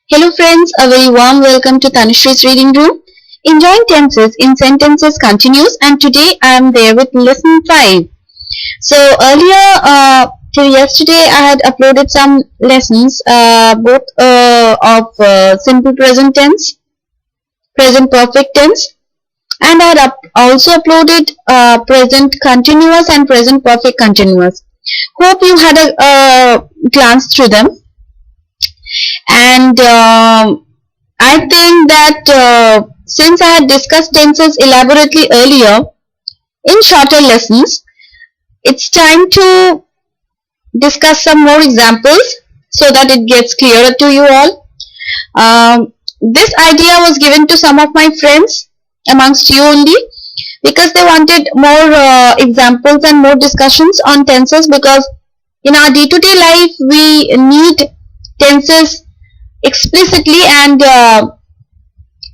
Hello friends, a very warm welcome to Tanushree Reading Room. Enjoying tenses in sentences continues, and today I am there with lesson 5. So earlier till yesterday I had uploaded some lessons both of simple present tense, present perfect tense, and I had also uploaded present continuous and present perfect continuous. Hope you had a glance through them. And I think that since I had discussed tenses elaborately earlier in shorter lessons, it's time to discuss some more examples so that it gets clearer to you all. This idea was given to some of my friends amongst you only because they wanted more examples and more discussions on tenses, because in our day-to-day life we need tenses explicitly, and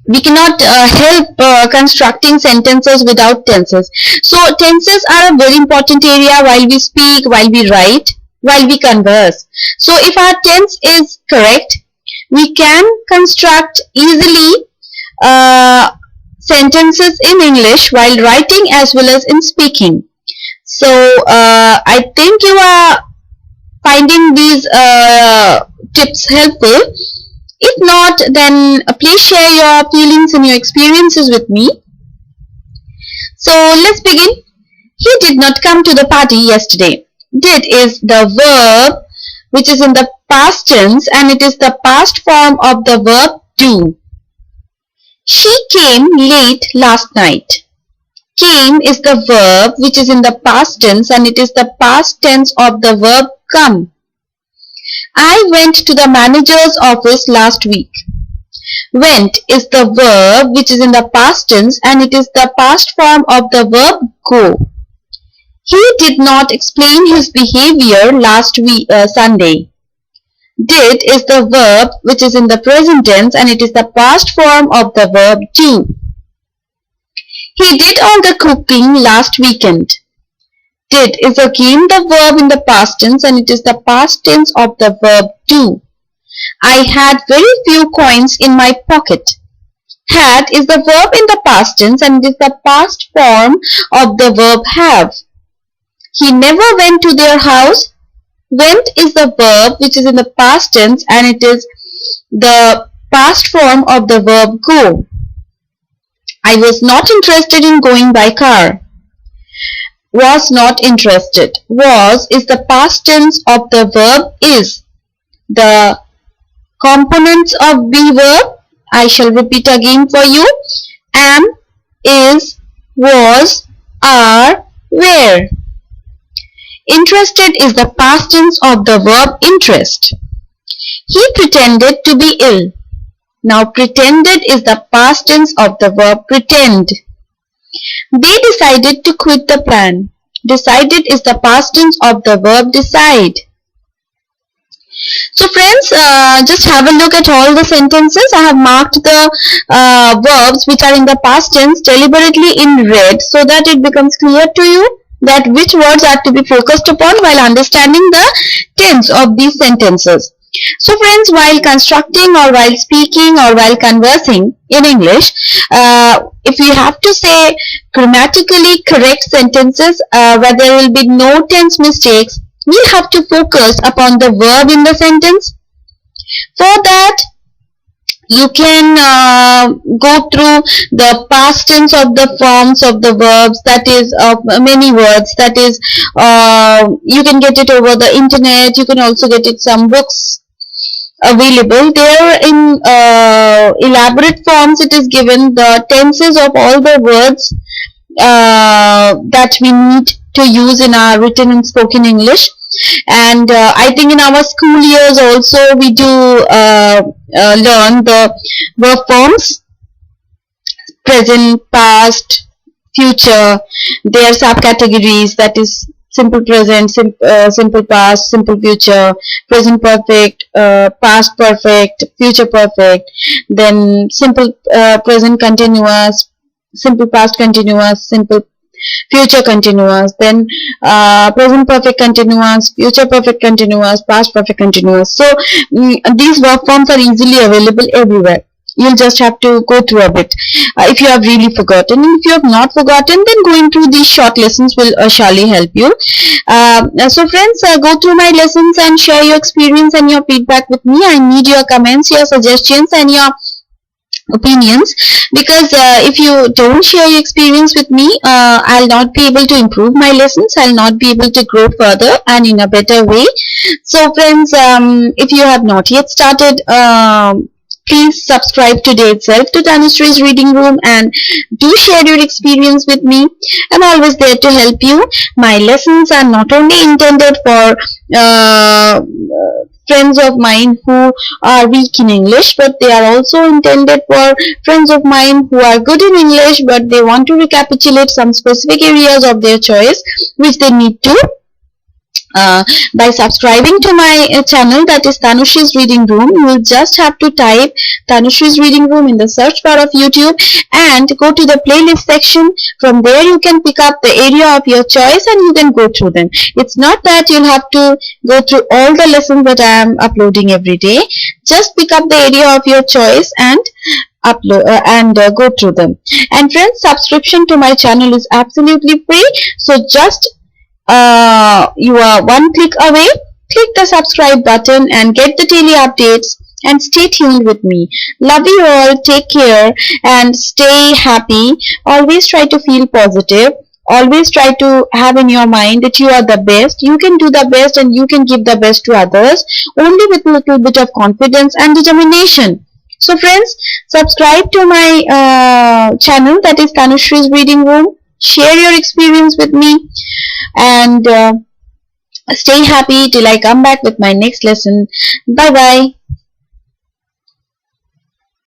we cannot help constructing sentences without tenses. So tenses are a very important area while we speak, while we write, while we converse. So if our tense is correct, we can construct easily sentences in English while writing as well as in speaking. So I think you are finding these tips helpful. If not, then please share your feelings and your experiences with me. So let's begin. He did not come to the party yesterday. Did is the verb which is in the past tense, and it is the past form of the verb do. She came late last night. Came is the verb which is in the past tense, and it is the past tense of the verb come. I went to the manager's office last week. Went is the verb which is in the past tense, and it is the past form of the verb go. He did not explain his behavior last Sunday. Did is the verb which is in the present tense, and it is the past form of the verb do. He did all the cooking last weekend. Did is again the verb in the past tense, and it is the past tense of the verb do. I had very few coins in my pocket. Had is the verb in the past tense, and it is the past form of the verb have. He never went to their house. Went is the verb which is in the past tense, and it is the past form of the verb go. I was not interested in going by car. Was not interested. Was is the past tense of the verb is. The components of be verb I shall repeat again for you. Am, is, was, are, were. Interested is the past tense of the verb interest. He pretended to be ill. Now pretended is the past tense of the verb pretend. They decided to quit the plan. Decided is the past tense of the verb decide. So friends, just have a look at all the sentences. I have marked the verbs which are in the past tense deliberately in red so that it becomes clear to you that which words are to be focused upon while understanding the tense of these sentences. So friends, while constructing or while speaking or while conversing in English, if you have to say grammatically correct sentences where there will be no tense mistakes, we have to focus upon the verb in the sentence. For that, you can go through the past tense of the forms of the verbs, that is of many words, that is you can get it over the internet. You can also get it some books available there in elaborate forms. It is given the tenses of all the words that we need to use in our written and spoken English. And I think in our school years also we do learn the verb forms: present, past, future. Their subcategories, that is simple present, simple past, simple future, present perfect, past perfect, future perfect, then simple present continuous, simple past continuous, simple future continuous, then present perfect continuous, future perfect continuous, past perfect continuous. So these verb forms are easily available everywhere. You'll just have to go through a bit if you have really forgotten. And if you have not forgotten, then going through these short lessons will surely help you. So friends, go through my lessons and share your experience and your feedback with me. I need your comments, your suggestions, and your opinions, because if you don't share your experience with me, I'll not be able to improve my lessons. I'll not be able to grow further and in a better way. So friends, if you have not yet started, please subscribe today itself to Tanushree Reading Room and do share your experience with me. I'm always there to help you. My lessons are not only intended for friends of mine who are weak in English, but they are also intended for friends of mine who are good in English, but they want to recapitulate some specific areas of their choice which they need to. By subscribing to my channel, that is Tanushree's Reading Room, you will just have to type Tanushree's Reading Room in the search bar of YouTube and go to the playlist section. From there you can pick up the area of your choice and you can go through them. It's not that you'll have to go through all the lessons that I am uploading every day. Just pick up the area of your choice and upload go through them. And friends, subscription to my channel is absolutely free, so just you are one click away. Click the subscribe button and get the daily updates, and stay tuned with me. Love you all. Take care and stay happy. Always try to feel positive. Always try to have in your mind that you are the best. You can do the best and you can give the best to others, only with a little bit of confidence and determination. So friends, subscribe to my channel, that is Tanushree's Reading Room. Share your experience with me and stay happy till I come back with my next lesson. Bye bye.